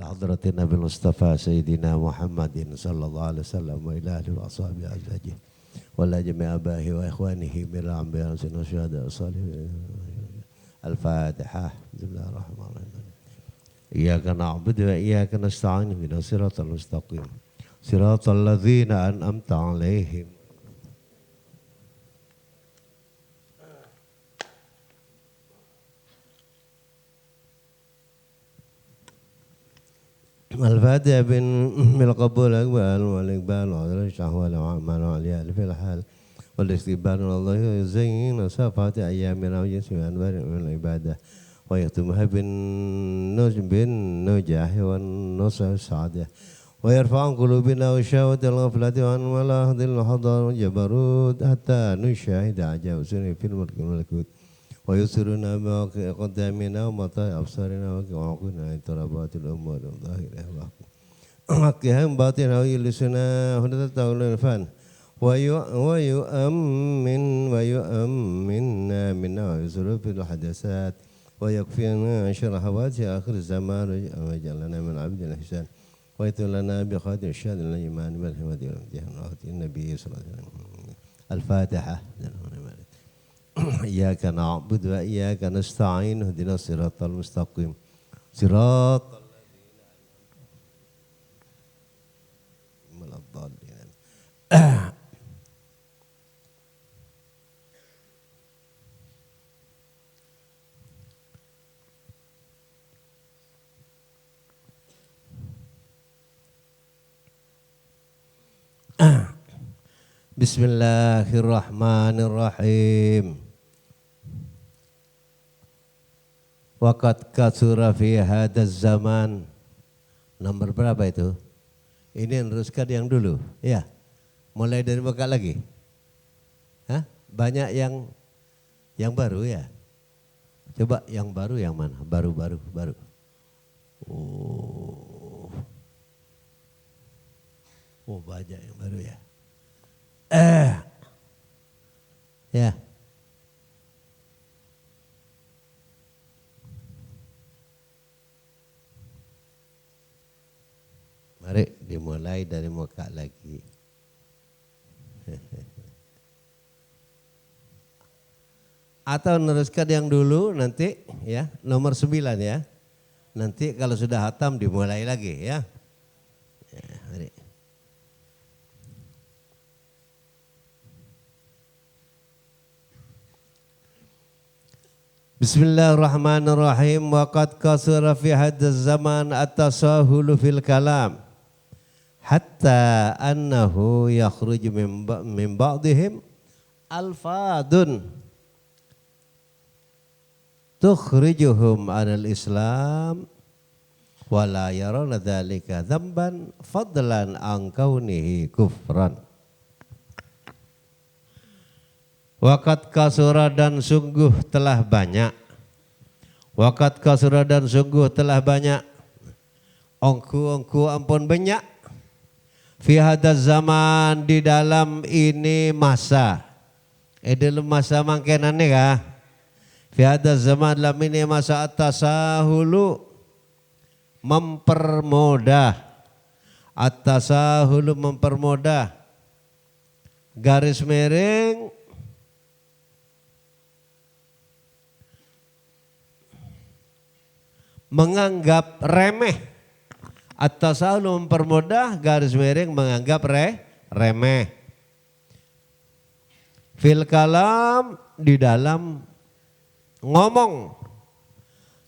حضرة النبي المصطفى سيدنا محمد صلى الله عليه وسلم وإلى آله وأصحابه أزواجه ولا جميع آبائه وإخوانه من الأنبياء والشهداء والصالحين. الفاتحة. بسم الله الرحمن الرحيم. إياك نعبد وإياك نستعين اهدنا الصراط المستقيم صراط الذين أنعمت عليهم. الفاتحة بالقبول الأقبال والإقبال وعذر الشهوة والأعمال والعيال في الحال والاستقبال الله يزين صفات أيامنا وجسمنا أنوار من العبادة ويختمها بالنجاح والنصر السعادة ويرفع عن قلوبنا وشهوة الغفلة وعن ملاحظ الحضار والجبروت حتى نشاهد عجائب سنة في الملك والملكوت ويسرنا بقدامنا ومطاع أبصارنا وعقولنا اضطرابات الأمور الظاهرة وحقهم باطنها ويلسنا هدى تقول الفن ويؤمننا منا ويسر في الحدثات ويكفينا شر حوادث آخر الزمان ويجعلنا من عبد الإحسان ويتم لنا بخاتم الشهادة الإيمان بالحمد والامتحان النبي صلى الله عليه وسلم. الفاتحة. إياك نعبد وإياك نستعين اهدنا الصراط المستقيم صراط الذين الضالين. بسم الله الرحمن الرحيم. Waqad kasura fi hadaz zaman. Nomor berapa itu? Ini meneruskan yang dulu. Ya. Mulai dari muka lagi. Hah? Banyak yang baru ya. Coba yang baru yang mana? Baru. Oh banyak yang baru ya. Ya. Mari dimulai dari muka lagi. Atau meneruskan yang dulu nanti ya, nomor 9 ya. Nanti kalau sudah hatam dimulai lagi ya. Mari. Bismillahirrahmanirrahim. Waqad kasura fi hadzal zaman at-tasahulu fil kalam hatta annahu yakhruju min ba'dihim alfadun tukhrijuhum anil islam wa la yarana dzalika dzamban fadlan an kaunihi kufran. Waqad kasura dan sungguh telah banyak. Waqad kasura dan sungguh telah banyak. Ongku ampun banyak. Fi hadaz zaman di dalam ini masa. Dalam masa mangkenane kah? Fi hadaz zaman dalam ini masa at-tasahulu mempermudah. At-tasahulu mempermudah. Garis miring menganggap remeh. At-tasahulu mempermudah, garis miring menganggap remeh. Fil kalam di dalam ngomong.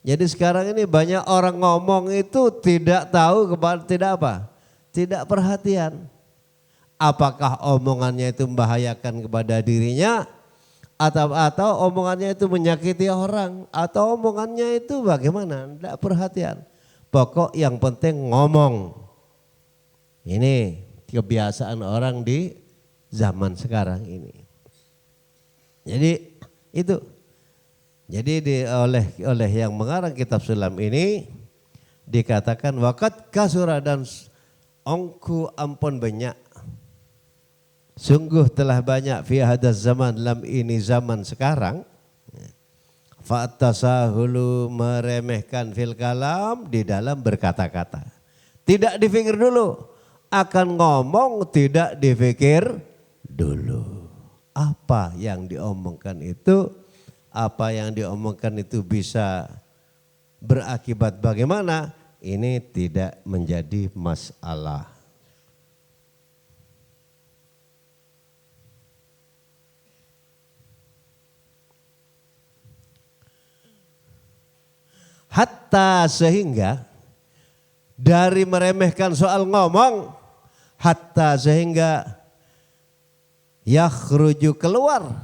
Jadi sekarang ini banyak orang ngomong itu tidak tahu tidak apa? Tidak perhatian. Apakah omongannya itu membahayakan kepada dirinya atau omongannya itu menyakiti orang atau omongannya itu bagaimana? Tidak perhatian. Pokok yang penting ngomong. Ini kebiasaan orang di zaman sekarang ini. Jadi itu. Jadi oleh yang mengarang kitab sulam ini dikatakan waqad kasura dan ongku ampun banyak. Sungguh telah banyak fi hadaz zaman dalam ini zaman sekarang. Fa'tasahulu meremehkan fil kalam di dalam berkata-kata. Tidak dipikir dulu, akan ngomong tidak dipikir dulu. Apa yang diomongkan itu, bisa berakibat bagaimana, ini tidak menjadi masalah. Hatta sehingga dari meremehkan soal ngomong, hatta sehingga yakhruju keluar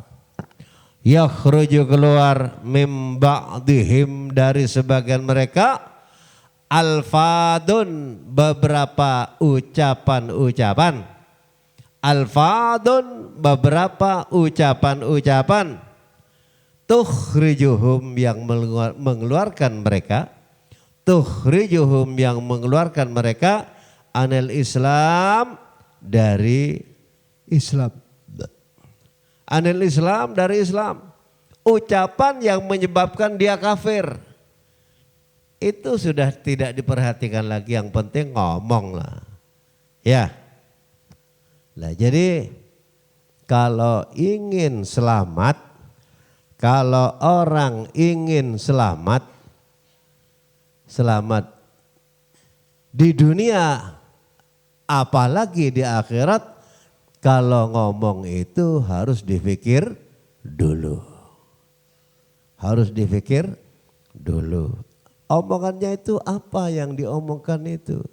mim ba'dihim dari sebagian mereka alfadun beberapa ucapan tukhrijuhum yang mengeluarkan mereka anil Islam dari Islam. Ucapan yang menyebabkan dia kafir itu sudah tidak diperhatikan lagi, yang penting ngomong lah. Ya. Nah, jadi kalau orang ingin selamat di dunia apalagi di akhirat, kalau ngomong itu harus dipikir dulu. Omongannya itu apa yang diomongkan itu?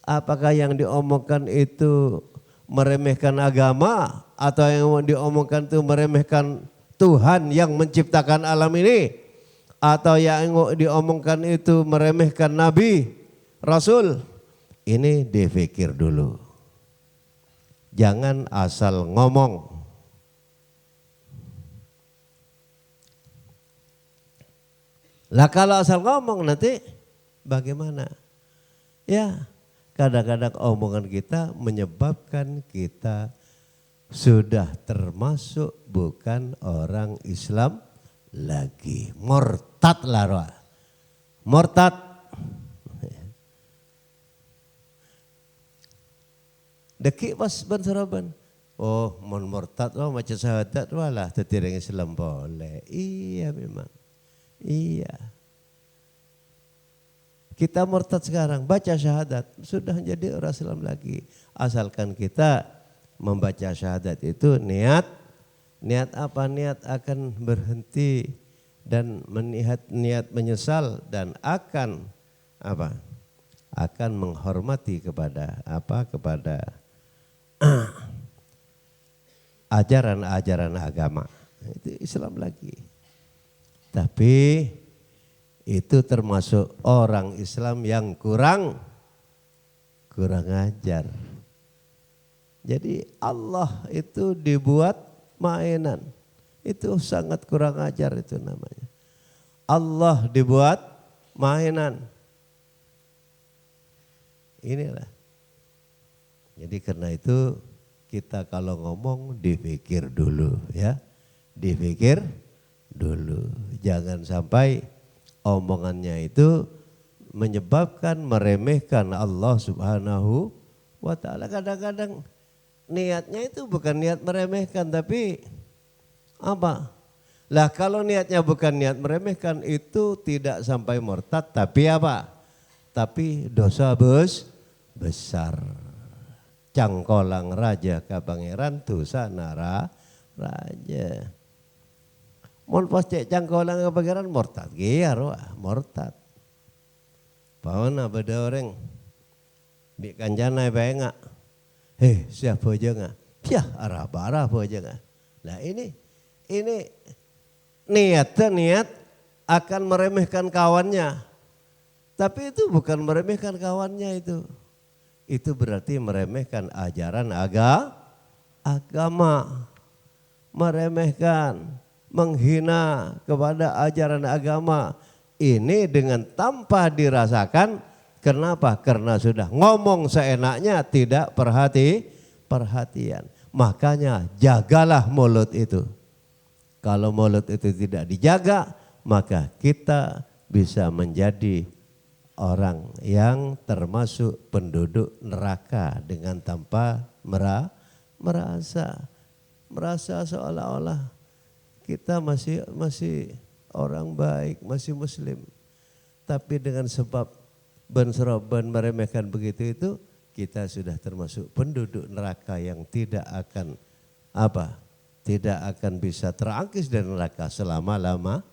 Apakah yang diomongkan itu meremehkan agama, atau yang diomongkan itu meremehkan Tuhan yang menciptakan alam ini, atau yang diomongkan itu meremehkan Nabi, Rasul? Ini dipikir dulu. Jangan asal ngomong. Lah kalau asal ngomong nanti bagaimana? Ya, kadang-kadang omongan kita menyebabkan kita sudah termasuk bukan orang Islam lagi. Murtad lah. Murtad. Dekik pas ban. Oh, murtad macam syahadat walah tetireng Islam boleh. Iya memang. Iya. Kita murtad sekarang, baca syahadat, sudah menjadi orang Islam lagi. Asalkan kita membaca syahadat itu niat apa? Niat akan berhenti dan niat menyesal dan akan apa? Akan menghormati kepada ajaran-ajaran agama. Itu Islam lagi. Tapi itu termasuk orang Islam yang kurang ajar. Jadi Allah itu dibuat mainan. Itu sangat kurang ajar itu namanya. Allah dibuat mainan. Inilah. Jadi karena itu kita kalau ngomong dipikir dulu ya. Dipikir dulu. Jangan sampai omongannya itu menyebabkan meremehkan Allah Subhanahu wa ta'ala. Kadang-kadang niatnya itu bukan niat meremehkan, tapi apa? Lah kalau niatnya bukan niat meremehkan itu tidak sampai murtad, tapi apa? Tapi dosa besar. Cangkolang raja ka pangeran dosa nara raja. Mon pas cek cangkolang ka pangeran murtad giar wah murtad. Pawana beda orang bi kanjana bae nga. Siapa aja nga? Yah arah aja nga. Nah ini niat akan meremehkan kawannya. Tapi itu bukan meremehkan kawannya itu. Itu berarti meremehkan ajaran agama. Meremehkan, menghina kepada ajaran agama. Ini dengan tanpa dirasakan. Kenapa? Karena sudah ngomong seenaknya, tidak perhatian. Makanya jagalah mulut itu. Kalau mulut itu tidak dijaga, maka kita bisa menjadi orang yang termasuk penduduk neraka dengan tanpa merasa seolah-olah kita masih orang baik, masih muslim. Tapi dengan sebab ben meremehkan begitu itu, kita sudah termasuk penduduk neraka yang tidak akan bisa terangkis dari neraka selama-lamanya.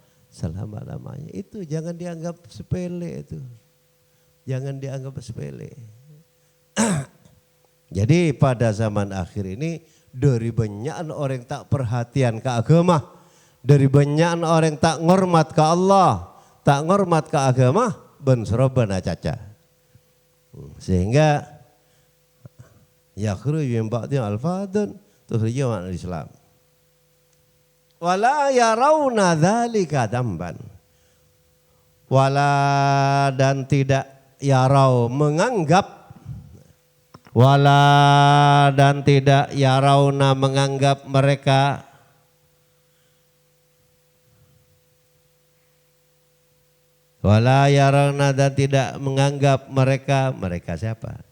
Itu jangan dianggap sepele itu. Jangan dianggap sepele. Jadi pada zaman akhir ini dari banyak orang yang tak perhatian ke agama, dari banyak orang yang tak ngormat ke Allah, tak ngormat ke agama, ben caca. Sehingga yakhruju min ba'di al-fadun tukhriju min al-Islam. Wala yarawna dzalika dzamban. Wala dan tidak yarau menganggap, wala dan tidak yarawna menganggap mereka, wala yarawna dan tidak menganggap mereka siapa?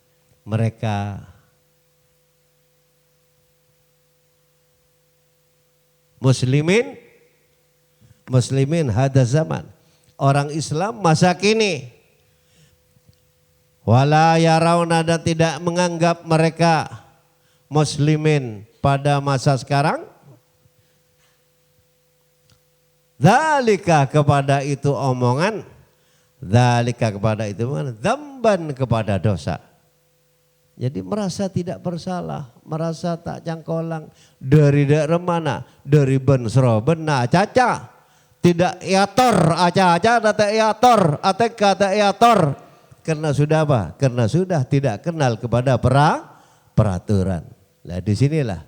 Mereka muslimin hada zaman, orang Islam masa kini. Wala yarawna dan tidak menganggap mereka muslimin pada masa sekarang. Dzalika kepada itu omongan, dzalika kepada itu omongan, dzamban kepada dosa. Jadi merasa tidak bersalah, merasa tak cangkolang. Dari daerah mana? Dari bensro bena caca. Tidak iator, aca-aca data iator, ateka tak iator. Karena sudah apa? Karena sudah tidak kenal kepada peraturan. Nah disinilah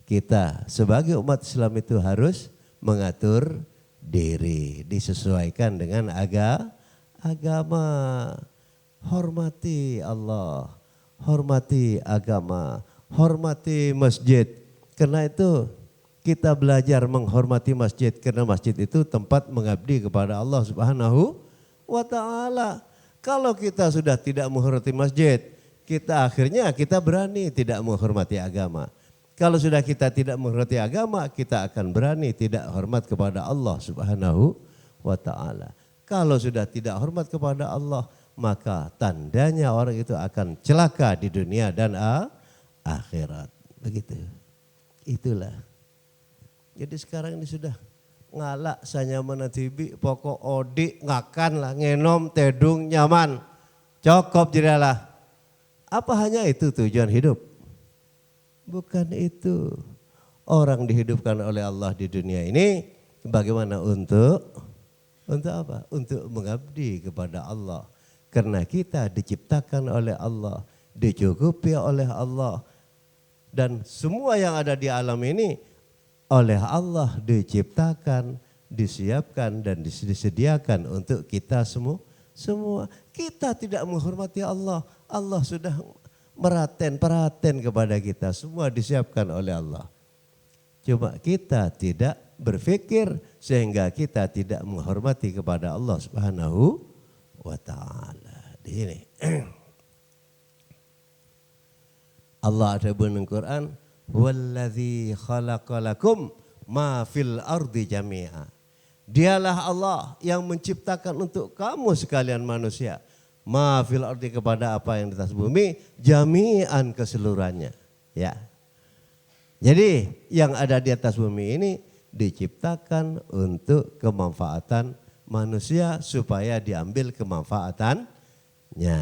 kita sebagai umat Islam itu harus mengatur diri, disesuaikan dengan agama. Hormati Allah, hormati agama, hormati masjid. Karena itu kita belajar menghormati masjid, karena masjid itu tempat mengabdi kepada Allah Subhanahu wa ta'ala. Kalau kita sudah tidak menghormati masjid, akhirnya kita berani tidak menghormati agama. Kalau sudah kita tidak menghormati agama, kita akan berani tidak hormat kepada Allah Subhanahu wa ta'ala. Kalau sudah tidak hormat kepada Allah, maka tandanya orang itu akan celaka di dunia dan akhirat. Begitu. Itulah. Jadi sekarang ini sudah ngalak sanya menatibi pokok odik ngakan lah ngenom tedung nyaman cokop jadilah. Apa hanya itu tujuan hidup? Bukan itu. Orang dihidupkan oleh Allah di dunia ini bagaimana untuk apa? Untuk mengabdi kepada Allah. Karena kita diciptakan oleh Allah, dicukupi oleh Allah, dan semua yang ada di alam ini oleh Allah diciptakan, disiapkan dan disediakan untuk kita semua. Kita tidak menghormati Allah, Allah sudah perhatian kepada kita, semua disiapkan oleh Allah. Cuma kita tidak berpikir sehingga kita tidak menghormati kepada Allah Subhanahu wa ta'ala. Di sini Allah ada dalam Quran, wallazi khalaqalakum ma fil ardi jami'a. Dialah Allah yang menciptakan untuk kamu sekalian manusia, ma fil ardi kepada apa yang di atas bumi, jami'an keseluruhannya. Ya. Jadi yang ada di atas bumi ini diciptakan untuk kemanfaatan manusia supaya diambil kemanfaatannya.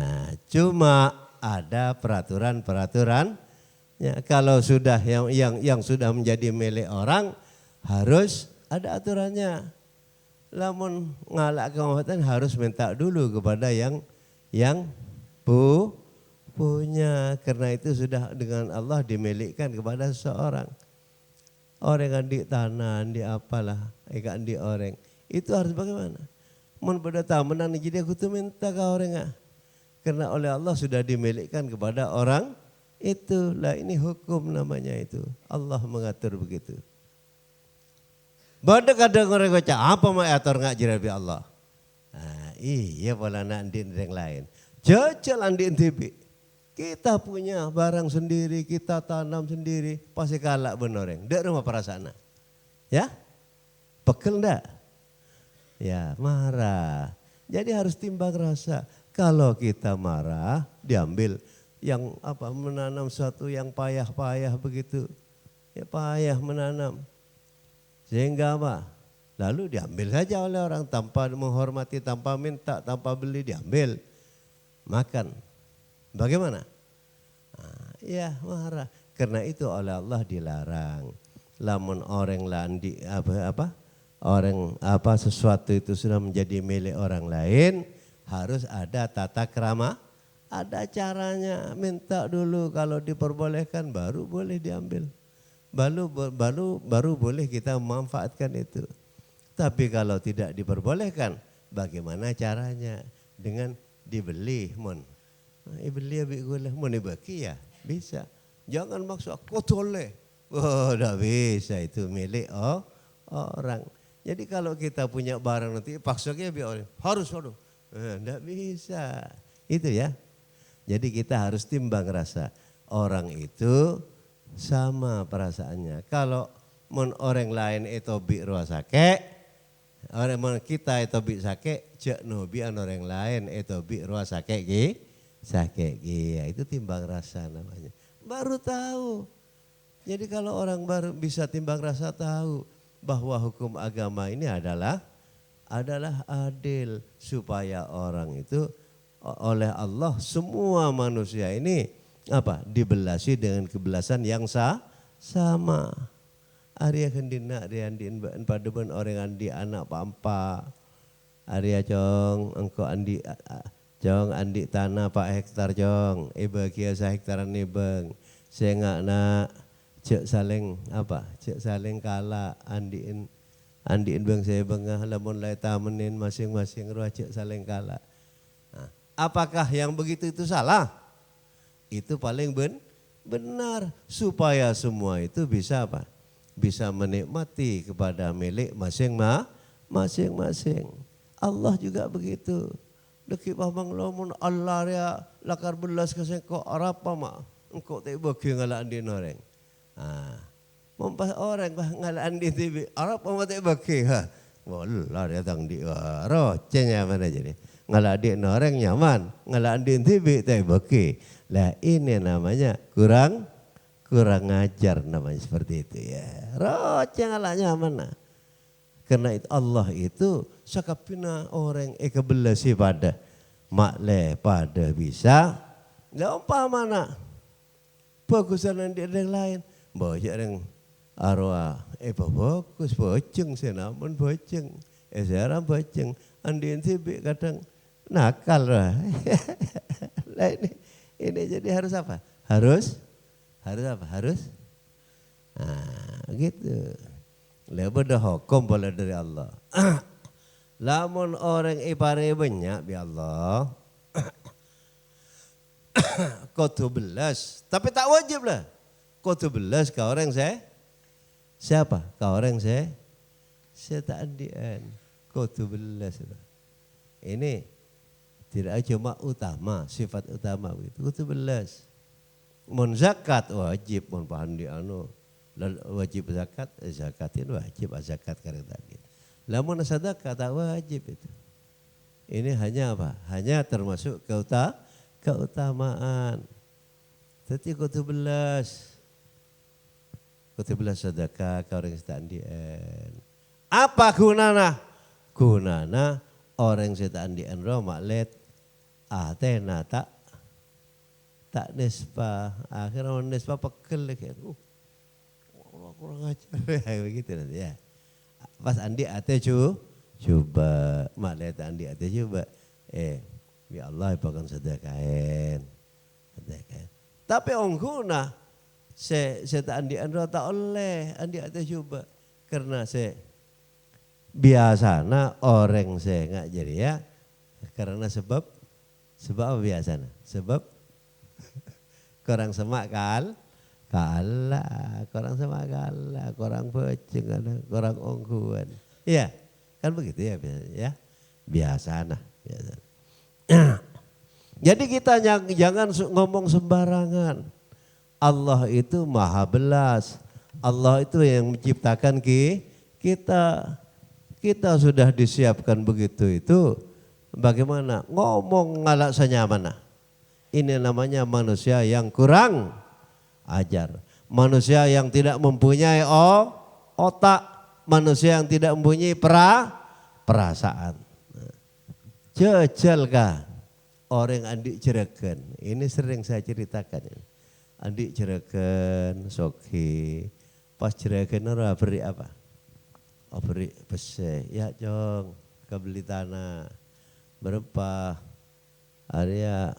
Cuma ada peraturan-peraturan. Ya, kalau sudah yang sudah menjadi milik orang harus ada aturannya. Lamun ngalak kemanfaatan harus minta dulu kepada yang punya. Karena itu sudah dengan Allah dimilikkan kepada seseorang. Orang yang di tanah, di apalah, ikan di orang. Itu harus bagaimana? Mun pada tahu menang jadi aku tuh minta ke orang. Karena oleh Allah sudah dimilikkan kepada orang itu. Lah ini hukum namanya itu. Allah mengatur begitu. Badek kadang orang baca apa mau atur ngak jirabi Allah. Nah, iya pola nanti yang lain. Jajal andi tibi. Kita punya barang sendiri, kita tanam sendiri, pasti kalah benoreng. Dek rumah perasaan. Ya? Pegel ndak? Ya, marah. Jadi harus timbang rasa. Kalau kita marah, diambil yang apa menanam suatu yang payah-payah begitu. Ya payah menanam. Sehingga apa? Lalu diambil saja oleh orang tanpa menghormati, tanpa minta, tanpa beli diambil. Makan. Bagaimana? Nah, ya marah. Karena itu oleh Allah dilarang. Lamun orang landi apa orang apa sesuatu itu sudah menjadi milik orang lain, harus ada tata krama, ada caranya. Minta dulu, kalau diperbolehkan baru boleh diambil. Baru boleh kita memanfaatkan itu. Tapi kalau tidak diperbolehkan, bagaimana caranya? Dengan dibeli, mon. Beli abik gula, mon dibagi ya, bisa. Jangan maksa kau toleh. Oh, tidak bisa, itu milik orang. Jadi kalau kita punya barang nanti paksanya biar harus. Tidak bisa. Itu ya. Jadi kita harus timbang rasa. Orang itu sama perasaannya. Kalau orang lain itu bi ruah sake, orang kita itu bi sake, cek nobi orang lain itu bi ruah sake sake ya, itu timbang rasa namanya. Baru tahu. Jadi kalau orang baru bisa timbang rasa, tahu bahwa hukum agama ini adalah adil, supaya orang itu oleh Allah semua manusia ini dibelasi dengan kebelasan yang sama. Arya kendina arya andin padeban orang andi anak pampa. Arya cong engko andi cong andi tanah pak hektar cong. Bagia sa hektaran nebeng. Saya nak cek saling cek saling kala andiin bang saya bengah lamun lai tamenin masing-masing ruah cek saling kala. Nah, apakah yang begitu itu salah? Itu paling benar, supaya semua itu bisa bisa menikmati kepada milik masing-masing. Allah juga begitu. Deki pamang lamun Allah ya lakar belas kesengko arapa mak engkau tak bagi ngalaan di noreng. Ah, mempas orang ngalaan di TV arapa mak tak bagi ha. Wallah datang di rocenya mana jadi. Ngalaan di noreng nyaman, ngalaan di TV tak bagi. Lah ini namanya kurang ajar, namanya seperti itu ya. Roceng alanya mana? Karena itu Allah itu sakapina orang kebelasi pada makle pada bisa. Lah mana? Bagusan di yang lain. Bawa yang arwah bagus boceng senamun boceng. Sekarang boceng andin tibi kadang nakal lah. Lah ini jadi harus apa? Harus apa? Harus gitu. Lepas dah hukum boleh dari Allah. Lamun orang ipare banyak bi Allah. Kotu belas, tapi tak wajib lah. Kotu belas kau orang saya. Siapa? Kau orang saya tak andian. Kotu belas. Ini tidak cuma utama, sifat utama begitu. Itu belas. Mon zakat wajib, mon pahandi wajib zakatin wajib zakat karena tadi. Lamun sedekah tak wajib itu. Ini hanya apa? Hanya termasuk keutamaan. Tapi kutu belas sedekah kau orang setandian. Apa gunana? Gunana orang setandian roh maklet atena tak nespa, akhirnya nespa pekel kayak kurang ajar begitu nanti ya. Pas andi ate coba maklet andi ate coba ya Allah pakai sedekahin. Tapi ongguna se tak andi andro tak oleh andi ate coba karena biasana orang nggak jadi ya karena sebab apa biasana? Sebab kurang semak kalah, korang sama kalah, korang pecing, korang ongkuan. Iya, kan begitu ya biasa ya. Biasa nah, biasa. Jadi kita jangan ngomong sembarangan. Allah itu maha belas. Allah itu yang menciptakan kita. Kita sudah disiapkan begitu itu. Bagaimana? Ngomong ngalak senyaman. Ini namanya manusia yang kurang ajar. Manusia yang tidak mempunyai otak. Manusia yang tidak mempunyai perasaan. Jejalkah orang Andik Jeragan? Ini sering saya ceritakan. Andik Jeragan, Soki. Pas Jeragan ora beri apa? Oh beri besi. Ya jong, kebeli tanah. Berapa? Area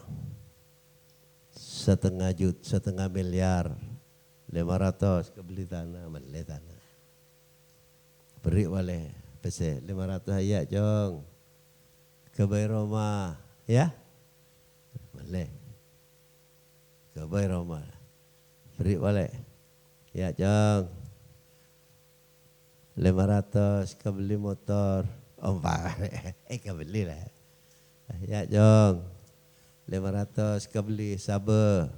setengah miliar. 500 kebeli tanah, beli tanah. Beri boleh besi 500 ya jong. Kebai Roma, ya, boleh. Kebai Roma, beri boleh. Ya jong, 500 kebeli motor, kebeli lah. Ya jong, 500 kebeli sabe,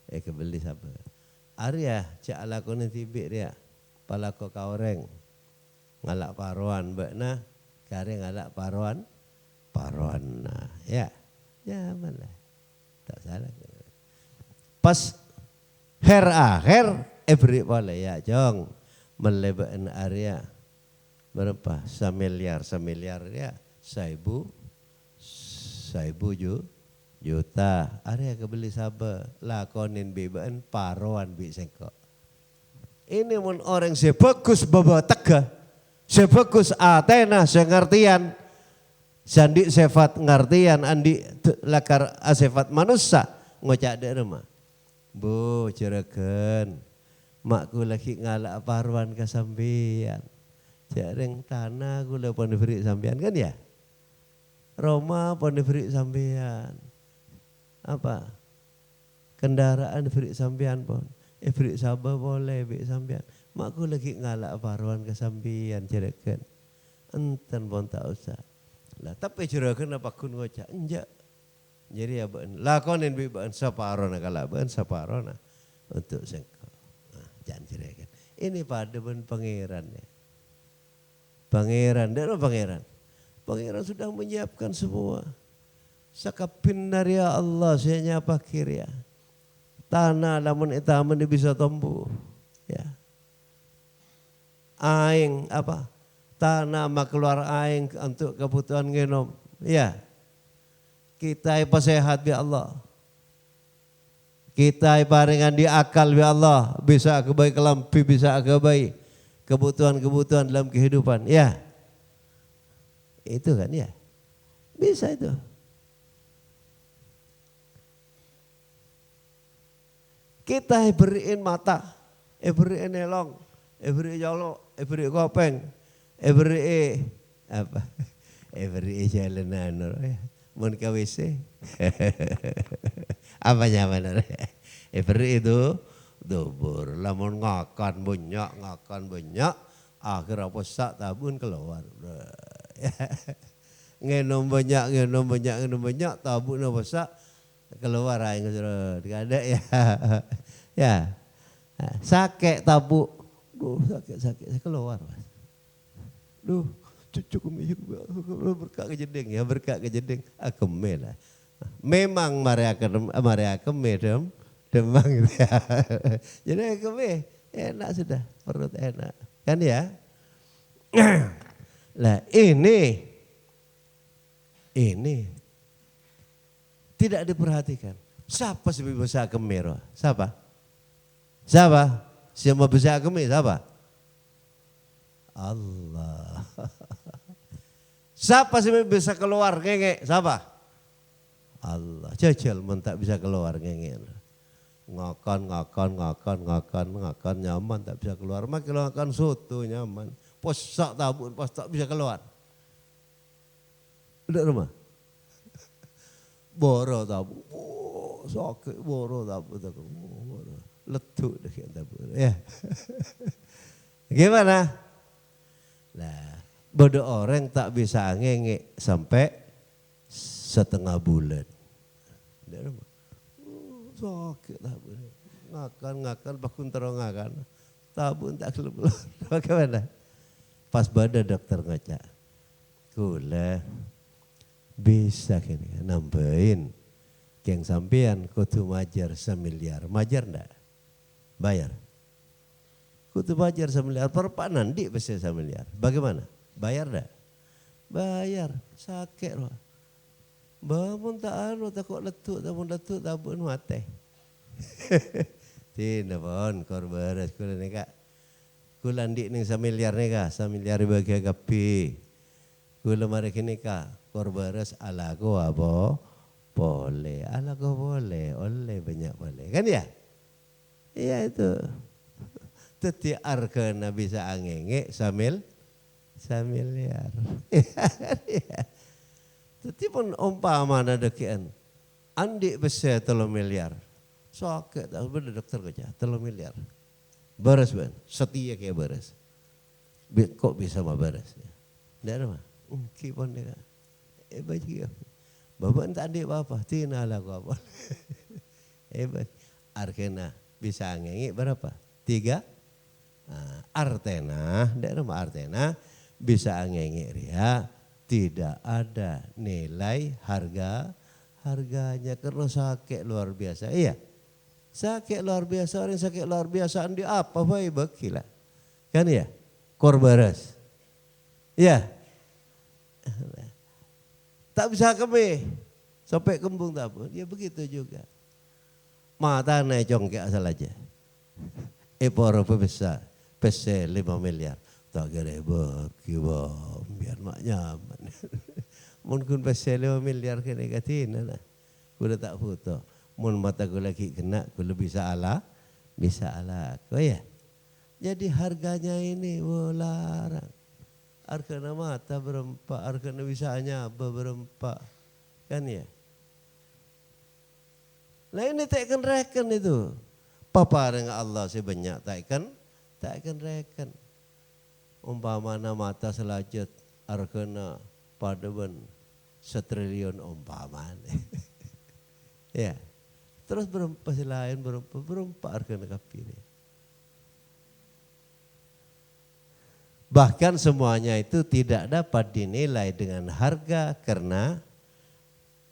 kebeli sabe. Arya cak lakon tibik dia, palako kaoreng, ngalak paruan, bekna, kare ngalak paruan. Parona, ya mana, tak salah. Pas akhir, beri boleh ya jong, melebakan area berapa? Semiliar ya, 1.000 juta. Area kebeli sabar, lakonin bebaan paruan bi sengkok. Ini mun orang sebagus bawa tegah, sebagus Athena sengertian. Sandi sifat ngartian andi lakar asifat manusia ngocak de rumah. Bu Jeragan, makku lagi ngalak paruan ke sampean. Jareng tanah gula pon diberi sampean kan ya? Roma pon diberi sampean. Apa? Kendaraan diberi sampean pon. Beri sabar boleh beri sampean. Makku lagi ngalak paruan ke sampean Jeragan. Enten pon tak usah. Lah tapi Jeragan apa kun ngocak enjak. Jadi ya ben lakonin bi ben saparona kala ben saparona untuk sengko. Nah, jangan Jeragan. Ini pada ben pangeran ya. Pangeran, dan pangeran. Pangeran sudah menyiapkan semua. Sakapin dari Allah saya nyapa kiri ya. Tanah lamun itaman bisa tumbuh. Ya. Aing apa? Tanah mak keluar aing untuk kebutuhan genom. Ya. Kita sehat bi Allah. Kita paringan di akal bi Allah. Bisa kebaik kelampi, bisa kebaik kebutuhan-kebutuhan dalam kehidupan. Ya. Itu kan ya. Bisa itu. Kita beriin mata, beriin elong, beri jolo, beri kopeng, beri apa? Beri jalanan, mun ke WC. Apa nyaman? Beri itu dubur, lamun ngakan banyak, akhir apa sak tabun keluar. Ngenom banyak, tabun apa sak keluar aing ada ya. Ya. Sakit tabuk. Duh, sakit keluar, Mas. Duh, cucuk berkak ke jeding ya, berkak ke jeding. Akeme lah. Memang mereka demang gitu ya. Jadi akeme enak sudah, perut enak. Kan ya? Lah ini tidak diperhatikan. Siapa sih bisa kemero? Siapa? Siapa bisa kemero? Siapa? Allah. Siapa sih bisa keluar ngenge? Siapa? Allah. Jajal mentak bisa keluar ngenge. Ngakan nyaman tak bisa keluar. Makin ngakan soto nyaman. Posak tabun pas tak bisa keluar. Udah rumah. Boro tabu, sakit boro tabu, letuk dah kita ya. Gimana? Nah, bodoh orang tak bisa ngenge sampai setengah bulan. Sakit tak boleh. Ngakan bakun terongakan. Tabun tak keluar. Bagaimana? Pas pada dokter ngaca. Kula bisa kini nambahin. Yang sampean kutu majar 1 miliar. Majar enggak? Bayar. Kutu majar 1 miliar. Perpanan di bisa 1 miliar. Bagaimana? Bayar enggak? Bayar. Sakit loh. Bangun tak anu tak kok letuk. Tabun mati. Tidak pun korbares. Kula ni kak. Kula ndik ning 1 miliar ni kak. 1 miliar bagi agapi. Kula mari kini kak. Korbares ala ko apa? Boleh, ala kau boleh, oleh banyak boleh, kan ya? Iya itu. Teti arkena bisa angenge samil 1 miliar. Teti pun umpama ada dekian, andik besar 3 miliar, sakit tak bener dokter kerja 3 miliar, beres ben, setia kayak beres, kok bisa mah beres? Tidak ada mah, kipon dia, bagi. Bapak tak ada apa-apa, tina lah kau apa. Hebat. Arkena bisa ngengik berapa? 3. Artena, tidak nama artena bisa ngengik ria. Tidak ada nilai harganya karena sakit luar biasa. Iya, sakit luar biasa, orang sakit luar biasa di apa baik bakila, kan ya? Korbaras, ya. Tak bisa kami sampai kembung tak pun. Ya begitu juga. Mata naik congkak asal aja. Poro besar. PC 5 miliar. Tak kira bagi biar mak nyaman. Mungkin PC 5 miliar kena katina lah. Kuda tak foto. Mun mata ku lagi kena, ku bisa ala. Oh ya. Jadi harganya ini larang. Arkana mata berempat, arkana bisanya berempat, kan ya? Nah ini takkan reken itu, papa dengan Allah sebanyak takkan reken. Umpamana mata selajut arkana padaban 1 triliun umpamanya, ya. Terus berempat selain berempat arkana kapir. Bahkan semuanya itu tidak dapat dinilai dengan harga karena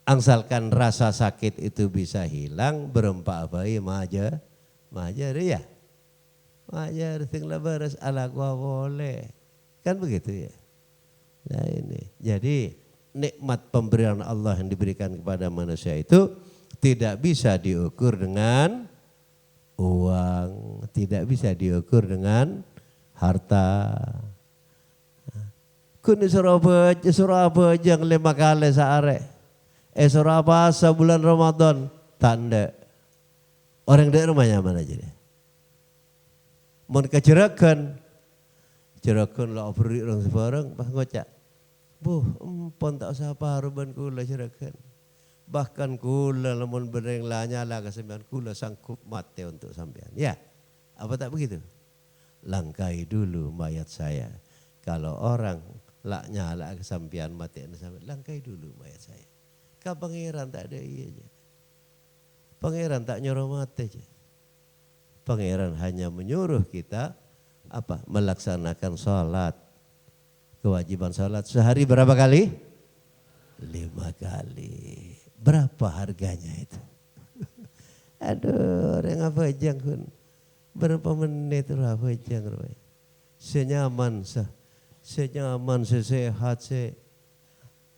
angsalkan rasa sakit itu bisa hilang berempat bayi majar ya. Majar tinggal beres ala gua boleh. Kan begitu ya. Nah ini. Jadi nikmat pemberian Allah yang diberikan kepada manusia itu tidak bisa diukur dengan uang, tidak bisa diukur dengan harta. Kuni Surabaya yang 5 kali sehari. Surabaya bulan Ramadan tanda. Orang dari rumahnya mana aja deh. Mau kejerakan lah beri orang sebarang pas ngocak. Empon tak usah paruban kula jerakan. Bahkan kula lamun bereng lanya lah kesembilan kula sanggup mati untuk sampean. Ya, apa tak begitu? Langkai dulu mayat saya. Kalau orang lak nyala kesampian mati langkai dulu mayat saya. Kau pangeran tak ada iya aja. Pangeran tak nyuruh mati aja. Pangeran hanya menyuruh kita apa? Melaksanakan sholat. Kewajiban sholat sehari berapa kali? 5 kali. Berapa harganya itu? Aduh, orang apa jang kun? Berapa menit itu apa jang? Senyaman, sesehat,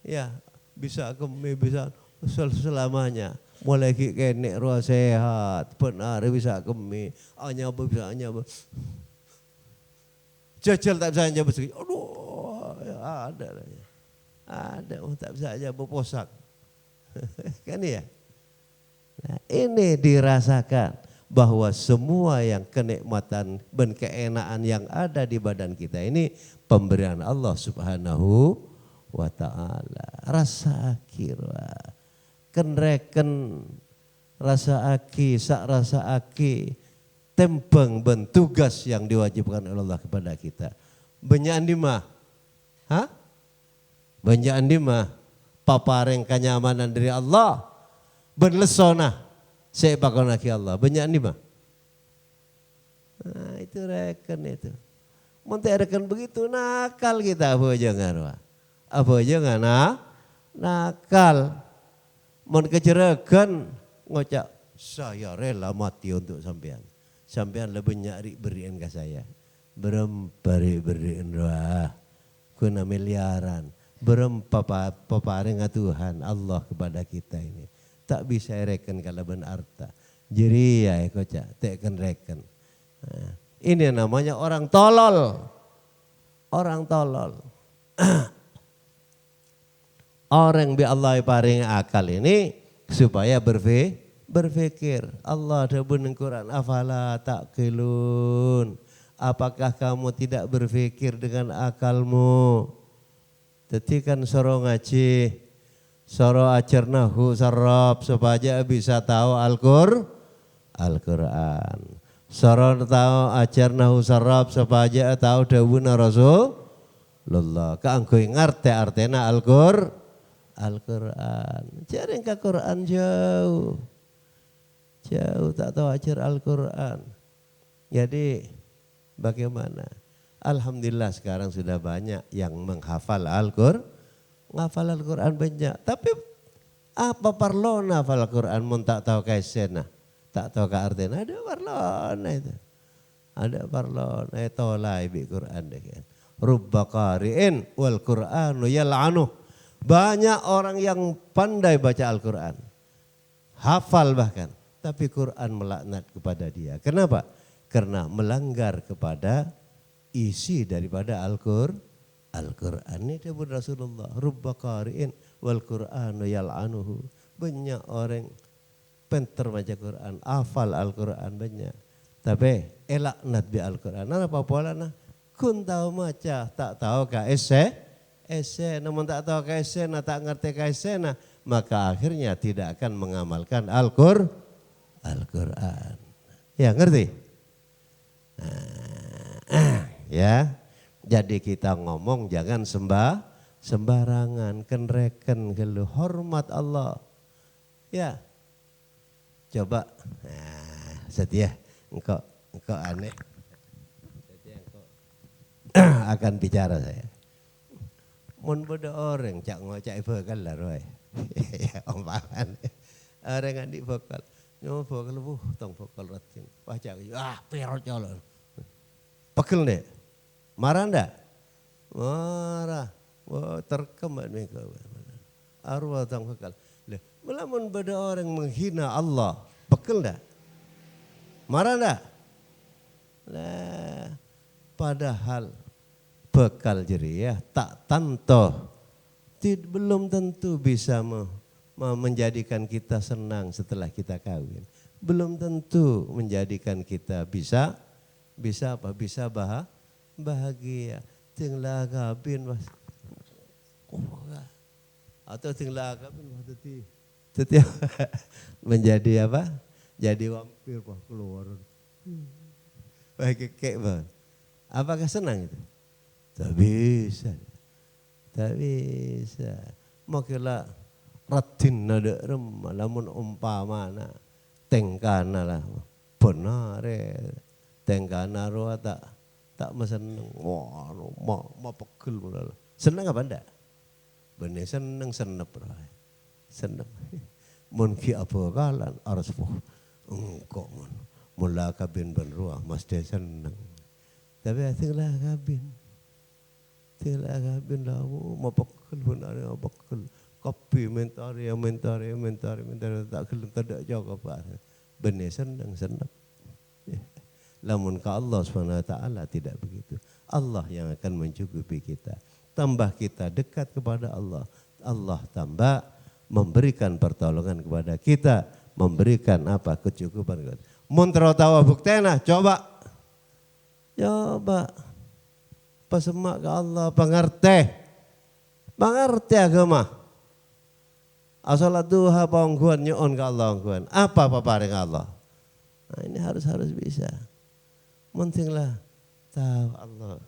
ya bisa kami bisa selamanya. Mulai kene roh sehat, benar bisa kami. Hanya bisa jajal tak bisa hanya bersegi. Aduh, ya ada, tak bisa aja berposak. Kan ya? Nah, ini dirasakan bahwa semua yang kenikmatan dan keenaan yang ada di badan kita ini pemberian Allah Subhanahu wa ta'ala. Rasa kenreken rasa aki, sak rasa aki tembang ben tugas yang diwajibkan oleh Allah kepada kita. Banyak andi mah. Hah? Banyak andi mah papareng kenyamanan dari Allah. Ben lesona sepakon aki Allah. Banyak andi mah. Nah, itu reken itu. Monte reken begitu nakal kita apa aja ngarwa. Apa aja ngana nakal. Mon kecerakan ngocak saya rela mati untuk sampean. Sampean lebih nyari beriin ke saya. Beriin doa. Kuna miliaran. Paparing Tuhan Allah kepada kita ini. Tak bisa reken kalau benar arta. Jadi ya kocak tekan reken. Nah, ini namanya orang tolol. Orang tolol. Orang bi Allah paring akal ini supaya berpikir. Allah ada benar Quran. Afala taqilun. Apakah kamu tidak berpikir dengan akalmu? Jadi kan soro ngaji, soro ajarnahu sarab supaya bisa tahu Al-Quran. Soro tahu ajarnahu sarab supaya tahu dawuhna Rasulullah. Kaanggo ngerti artena Al-Quran. Jaring ke Quran jauh. Jauh tak tahu ajar Al-Quran. Jadi bagaimana? Alhamdulillah sekarang sudah banyak yang menghafal Al-Quran. Menghafal Al-Quran banyak. Tapi apa parlona hafal Al-Quran mun tak tahu kaisena. Tak tahu ke artinya. Ada parlona itu. Ada parlona. Tolai bi Quran deh kan. Rubba qari'in wal Qur'anu yal'anuh. Banyak orang yang pandai baca Al-Quran. Hafal bahkan. Tapi Quran melaknat kepada dia. Kenapa? Karena melanggar kepada isi daripada Al-Quran. Ini disebut Rasulullah. Rubba qari'in wal Qur'anu yal'anuhu. Banyak orang pintar baca Quran. Hafal Al-Quran banyak. Tapi elaknat bi Al-Quran. Apa pola nah? Kun tahu maca tak tahu ka ese. Namun tak tahu kaisena, tak ngerti kaisena, maka akhirnya tidak akan mengamalkan Al-Quran. Ya ngerti? Ya, jadi kita ngomong jangan sembarangan, kenreken gelu hormat Allah. Ya, coba, setia, engkau aneh, setia engkau akan bicara saya. Mun beda orang cak ngocak vokal lah roy. Ya omongan. Orang adik vokal. Nyo vokal tong vokal ratin. Baca perot jalan. Pegel deh. Marah ndak? Marah. Wah terkemat mereka. Arwah tong vokal. Melamun beda orang menghina Allah. Pegel ndak? Marah ndak? Lah padahal bekal jeriah tak tanto belum tentu bisa menjadikan kita senang setelah kita kawin. Belum tentu menjadikan kita bisa apa? Bisa bahagia. Tinglah kawin mas. Atau tinglah kawin teti menjadi apa? Jadi vampir keluar. Baik kek banget. Apakah senang itu? Tak bisa. Mau kira ratin nada remah, lamun umpamana tengkana lah, benar tengkana roa tak seneng, wah mau pegel mulai. Seneng apa ndak? Bener seneng senep. Mun ki apa kalan harus engkau mula kabin benruah mesti seneng. Tapi tinggal kabin. Tidak kabin lah, mau pekul benar mau pekul. Kopi mentari tak kelem tidak jauh apa. Benar senang. Lamun ke Allah SWT tidak begitu. Allah yang akan mencukupi kita. Tambah kita dekat kepada Allah. Allah tambah memberikan pertolongan kepada kita. Memberikan apa? Kecukupan. Mun tawa buktena coba. Pesemak ke Allah, pengerti agama. Asalat duha pangguan nyon ke Allah. Apa paring Allah? Nah, ini harus bisa. Pentinglah tahu Allah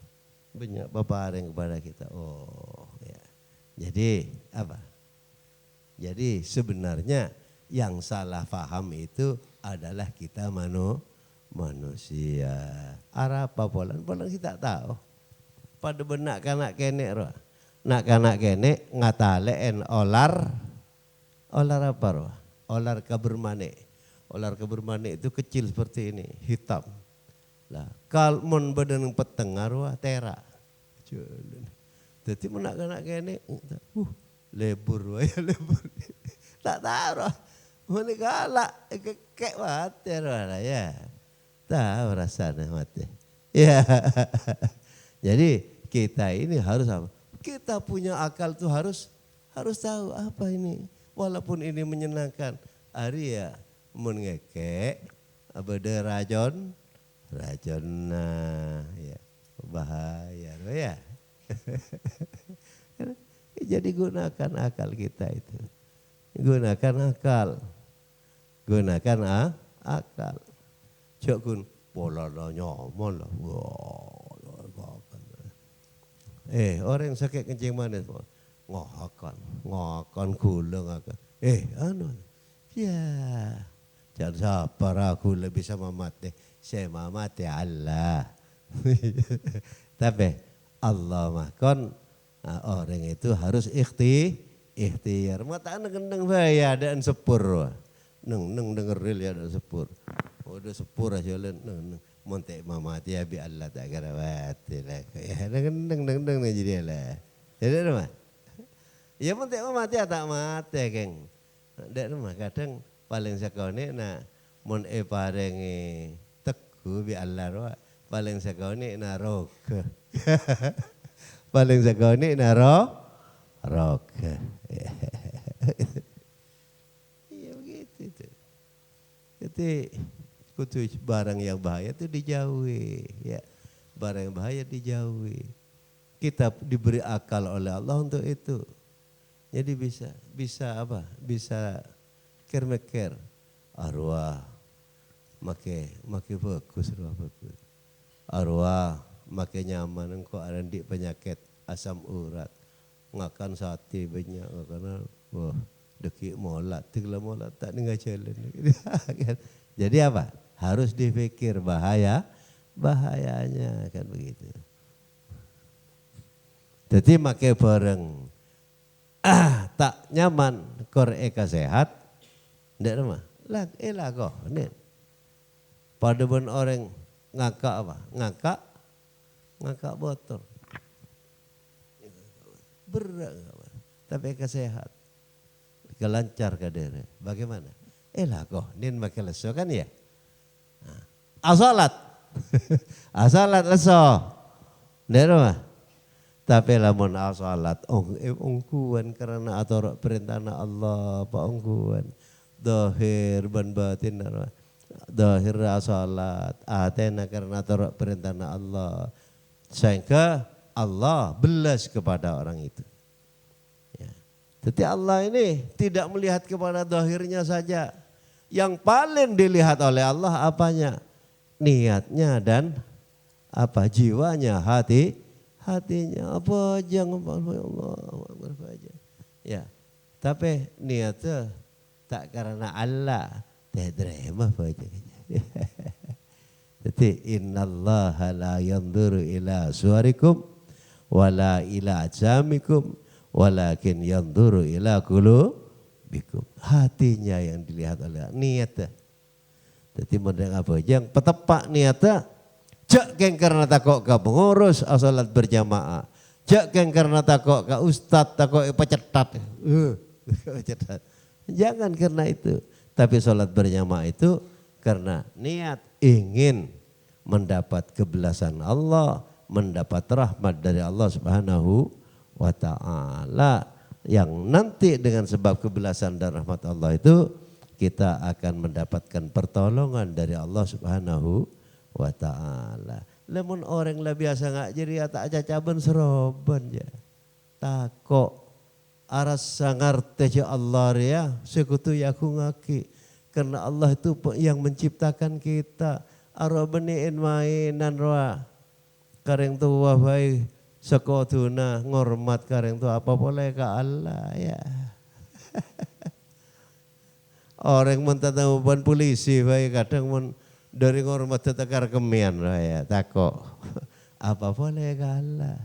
banyak peparing kepada kita. Oh ya. Jadi apa? Jadi sebenarnya yang salah paham itu adalah kita manusia. Arah apa polan kita tahu. Pada benak kanak kenek roh. Nak kanak kenek ngataleen olar apa roh? Olar kabermane. Olar kabermane itu kecil seperti ini, hitam. Lah, kalmon badan petengah roh tera. Jadi menak kanak kenek lebur wae lebur. Tak tahu roh. Mana galak kek mati roh ya. Tahu rasanya mati. Ya. Jadi kita ini harus apa? Kita punya akal tuh harus tahu apa ini. Walaupun ini menyenangkan. Hari ya mengekek abade rajon nah ya bahaya ya. Jadi gunakan akal kita itu. Gunakan akal. Jokun pola nyomon lah. Orang yang sakit kencing manis ngokon gulung akan. Ya, jangan sabar aku lebih sama mati. Saya mati Allah. Tapi Allah mah kon orang itu harus ikhtiar. Mata neng bahaya ada sepur. Neng dengeril ya ada sepur. Udah sepur aja neng. Montek mamati ya bi Allah tak karawati lah. Ya neng jadi lah. Jadi rumah. Ya montek mamati ya tak mati keng. Dek rumah kadang paling sakone na mon parengi teguh bi Allah roh. Paling sakone na roga. Paling sakone na roga. Iya begitu itu. Jadi kutu barang yang bahaya itu dijauhi, ya. Barang yang bahaya dijauhi. Kita diberi akal oleh Allah untuk itu. Jadi bisa apa? Bisa ker-meker arwah make bagus arwah bagus. Arwah make nyaman engkau arandik penyakit asam urat. Ngakan sate banyak karena wah deki molat, tigla molat tak ninggal jalan. Jadi apa? Harus dipikir bahayanya kan begitu. Jadi make bareng tak nyaman kor eka sehat ndak rumah lah kok nih pada ben orang ngakak apa ngakak botol berat tapi eka sehat kelancar kadere bagaimana kok nin make leso kan ya asalat asalat leso ndak rumah. Tapi lamun asalat ongkuan karena atur perintah Allah apa ongkuan dohir ban batin dohir asalat atena karena atur perintah Allah sehingga Allah belas kepada orang itu. Ya. Jadi Allah ini tidak melihat kepada dohirnya saja. Yang paling dilihat oleh Allah apanya? Niatnya dan apa jiwanya hatinya apa aja ngomong Allah apa aja ya tapi niatnya tak karena Allah terima apa aja jadi innallaha la yanzuru ila suwarikum wala ila ajamikum walakin yanzuru ila qulubikum hatinya yang dilihat oleh niatnya jadi model apa aja yang petepak niatnya jak keng karena takok ke pengurus salat berjamaah. Jak keng karena takok ke ustad takok pecetat. Jangan karena itu. Tapi salat berjamaah itu karena niat ingin mendapat kebelasan Allah, mendapat rahmat dari Allah Subhanahu wa taala yang nanti dengan sebab kebelasan dan rahmat Allah itu kita akan mendapatkan pertolongan dari Allah Subhanahu wa ta'ala. Lemon orang lah biasa ngak jadi tak aja caben seroban ya. Takok aras sangar teja Allah ya sekutu ya aku ngaki. Karena Allah itu yang menciptakan kita. Aro beniin mainan roa. Kareng tua baik sekoduna ngormat kareng tua apa boleh ke Allah ya. Orang mentatau ban polisi baik kadang mun dari ngormat tetekar kemian ya takok. Apa boleh ke Allah.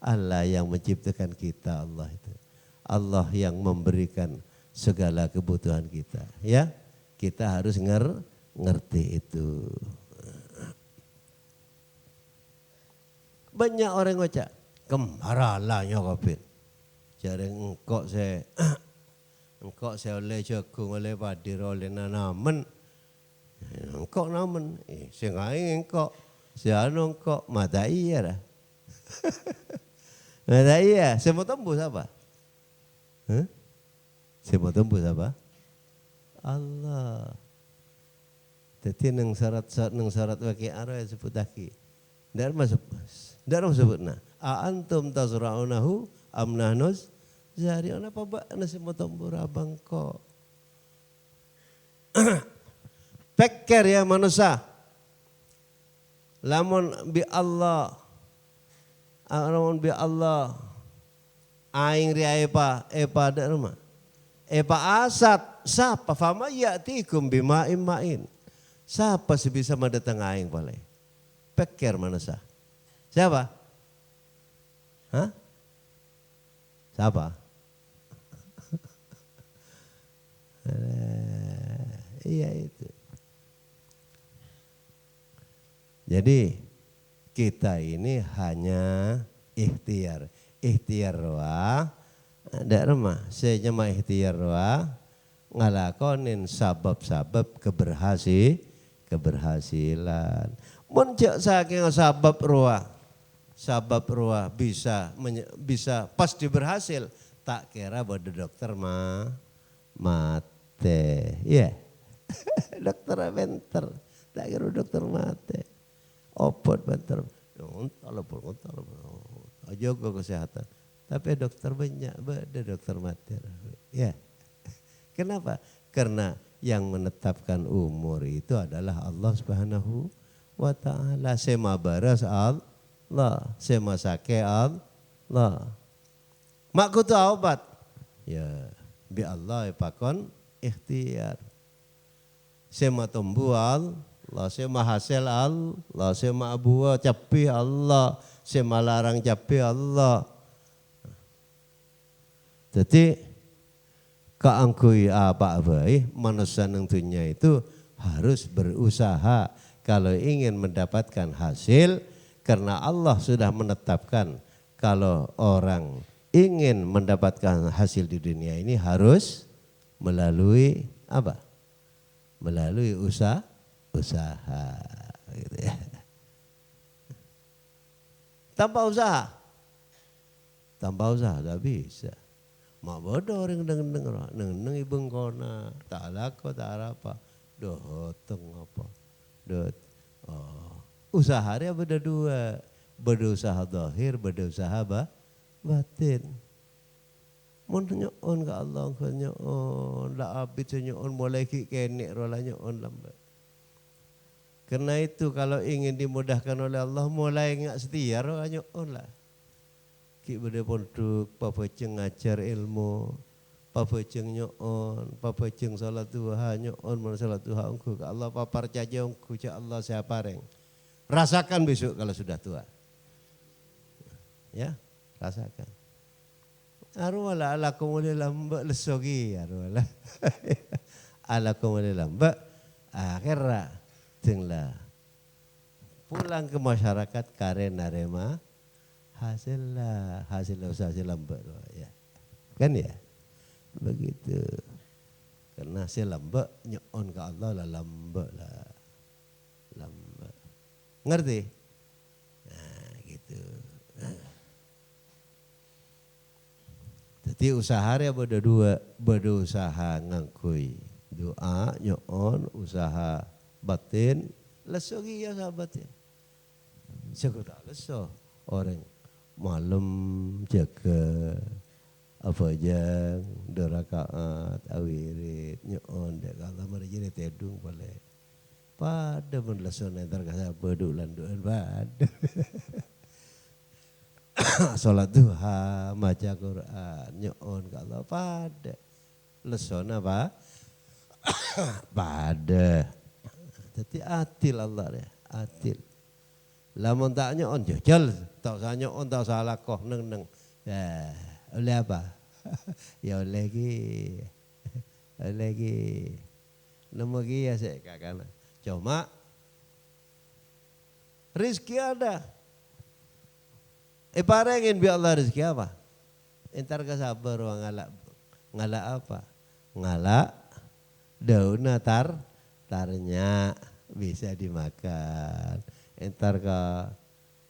Allah yang menciptakan kita Allah itu. Allah yang memberikan segala kebutuhan kita ya. Kita harus ngerti itu. Banyak orang ngocak, kemaralahnya kapit. Jadi engkau saya oleh jagung, oleh padir, oleh nanaman. Engkau namen, saya ngaing engkau, saya anu engkau, mata iya dah. Mata iya, saya mau tembus apa? Saya mau tembus apa? Allah. Jadi neng syarat waki arah sebut lagi. Tidak sebutna. Antum tazra'unahu am nahnuz zari'un apa bak nasi motombur abang kok. Peker ya manusia. Lamun bi Allah. Lamun bi Allah. Aing ria epa ada rumah. Epa asat siapa fama ya'tikum bima'im ma'in. Siapa sih bisa mendatang aing boleh? Peker manusia. Siapa? Hah? Siapa? Iya itu. Jadi kita ini hanya ikhtiar. Ikhtiar roa. Ada rumah. Saya cuma ikhtiar roa. Ngalakonin sabab-sabab keberhasilan. Muncak saking sabab roa bisa pasti berhasil. Tak kira pada dokter mate. Iya. Dokter bentar. Tak kira dokter mate. Obat bentar. Untal. Jaga kesehatan. Tapi dokter banyak. Ada dokter mate. Ya. Kenapa? Karena yang menetapkan umur itu adalah Allah Subhanahu wa ta'ala. Sema baras Allah, sema sake Allah. Mak kutu obat. Ya, bi Allah pakon ikhtiar. Sema tumbuh Allah, sema hasil Allah, sema abuah capi Allah, sema larang capi Allah. Jadi keangkui apa manusia nentunya itu harus berusaha. Kalau ingin mendapatkan hasil, karena Allah sudah menetapkan kalau orang ingin mendapatkan hasil di dunia ini harus melalui apa? Melalui usaha. Gitu ya. Tanpa usaha tak bisa. Mak bodoh orang neng ibeng kona tak lako tak apa, dohoteng apa. Usaha dia beda dua, berusaha zahir, berusaha batin. Mun nyoon ke Allah ke nyoon, la abid nyoon mulai kene rola nyoon lambat. Karena itu kalau ingin dimudahkan oleh Allah mulai ngak setia rola nyoon lah. Ki beda pondok, papaceng ngajar ilmu, papaceng nyoon, papaceng salat duha nyoon, mun salat duha engku ke Allah papar caja engku ca Allah saya pareng. Rasakan besok kalau sudah tua. Ya, rasakan. Arwala ala kumuli lambak lesogi arwala. Ala kumuli lambak akhirnya tinglah pulang ke masyarakat karena narema hasil usaha lambak ya. Kan ya? Begitu. Karena hasil lambak nyon ke Allah lah lambak lah. Lambak. Ngerti? Nah, gitu. Jadi usaha ya berusaha ngangkui doa nyon usaha batin lesogi ya sahabat ya. Sekolah leso orang malam jaga apa aja dorakaat awirit nyon dek Allah mari jadi tedung boleh pada mun lesona entar ka bedulan duan pada. Salat duha, maca Quran, nyoon ka Allah pada. Lesona apa? Pada. Jadi adil Allah ya, adil. Lamun tak nyoon jajal, tak usah nyoon, tak usah lakoh neng. Ya, oleh apa? Ya oleh lagi. Nemu ya saya kakak. Cuma rezeki ada. Parengin bi Allah rezeki apa? Entar ka sabar ngalak apa? Ngalak daun tarnya bisa dimakan. Entar ka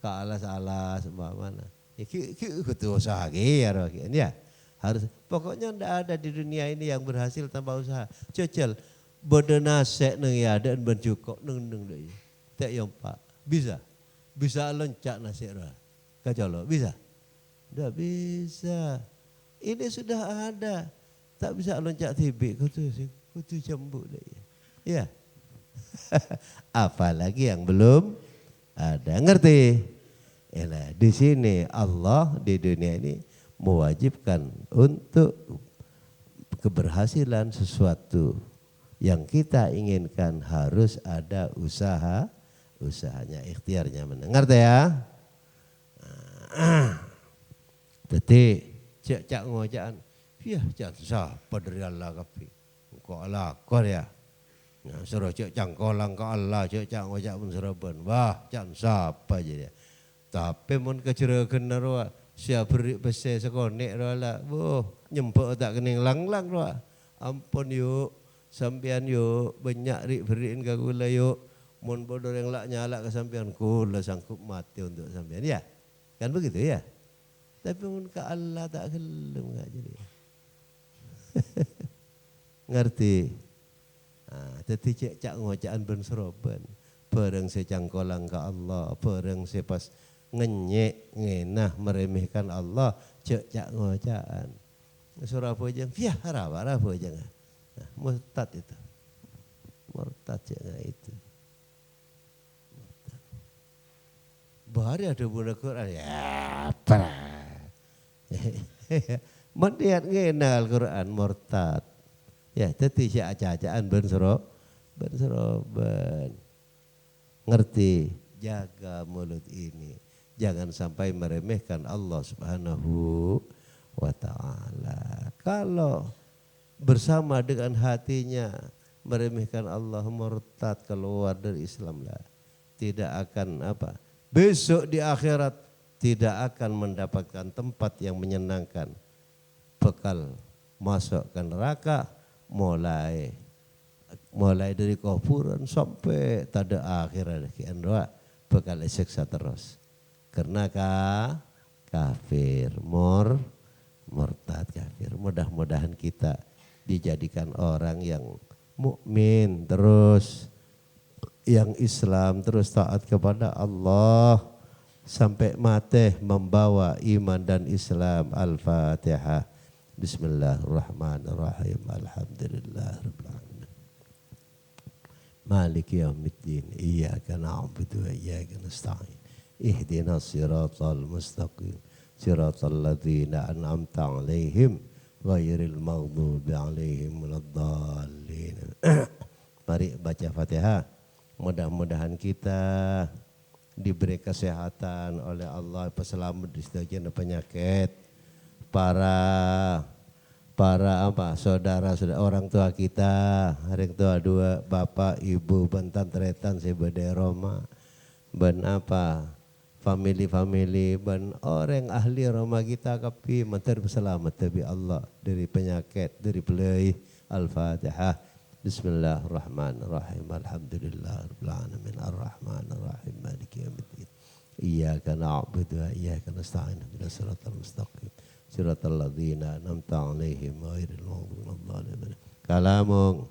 alas-alas mana? Kudu usaha ya. Harus pokoknya ndak ada di dunia ini yang berhasil tanpa usaha. Cocel bodo nasek neng ya dan bencukok neng deh. Tak yang Pak bisa loncak nasek lah. Kacau bisa? Ndak bisa. Ini sudah ada. Tak bisa loncak TB kudu jembuk deh. Ya. Apalagi yang belum ada, ngerti? Yalah, di sini Allah di dunia ini mewajibkan untuk keberhasilan sesuatu yang kita inginkan harus ada usahanya, ikhtiarnya. Mendengar ya? Jadi cak ngojaan, ya jangan siapa dari Allah kapi, kok Allah kor ya. Nah, suruh cek cangkolang ke Allah, cek ngojak pun seraban, wah jangan siapa jadi. Tapi mun kecerakan narwa, siap beri besar sekonek rola, nyempok tak kening lang rola. Ampun yuk, sampian yuk, banyak rik beriin ke gula yuk. Mun bodoh yang lak nyala ke sampian kula sanggup mati untuk sampian ya. Kan begitu ya. Tapi mun ke Allah tak gelem enggak jadi. Ngerti? Nah, jadi cek ngocaan ben seroban. Bareng secangkolang ke Allah, bareng sepas ngenyek, ngenah, meremehkan Allah, cek ngocaan. Surah bojang, ya rawa bojang. Nah, murtad itu. Murtad ceknya itu. Murtad. Bahari ada budak Quran, ya parah. Mendiat ngenah Al-Quran, murtad. Ya, jadi si acaan berseroban. Ngerti, jaga mulut ini. Jangan sampai meremehkan Allah Subhanahu wa ta'ala. Kalau bersama dengan hatinya meremehkan Allah, murtad, keluar dari Islam lah. Tidak akan apa? Besok di akhirat tidak akan mendapatkan tempat yang menyenangkan. Bekal masuk ke neraka mulai dari kuburan sampai tada akhirat kian doa bekal siksa terus. Karena kafir, murtad kafir. Mudah-mudahan kita dijadikan orang yang mukmin terus, yang Islam terus taat kepada Allah sampai mati membawa iman dan Islam. Al-Fatihah. Bismillahirrahmanirrahim. Alhamdulillahirabbil alamin. Maliki yaumiddin. Iyyaka na'budu wa iyyaka nasta'in. Ihdinas siratal mustaqim. Siratal ladzina an'amta 'alaihim ghairil maghdubi 'alaihim waladdallin. Mari baca Fatihah. Mudah-mudahan kita diberi kesehatan oleh Allah, selamat dari segala penyakit. Para saudara orang tua kita, hari tua dua bapak ibu bentan tretan sebede Roma, ben family ben orang ahli Roma kita kapi mentar selamat tapi Allah dari penyakit, dari belai. Al-Fatihah. Bismillahirrahmanirrahim. Alhamdulillahirabbil alamin. Arrahmanirrahim. Maliki yaumiddin. Iyyaka na'budu wa iyyaka nasta'in. Ihdinas siratal mustaqim. Siratal ladzina an'amta 'alaihim ghairil maghdubi 'alaihim. Kalamung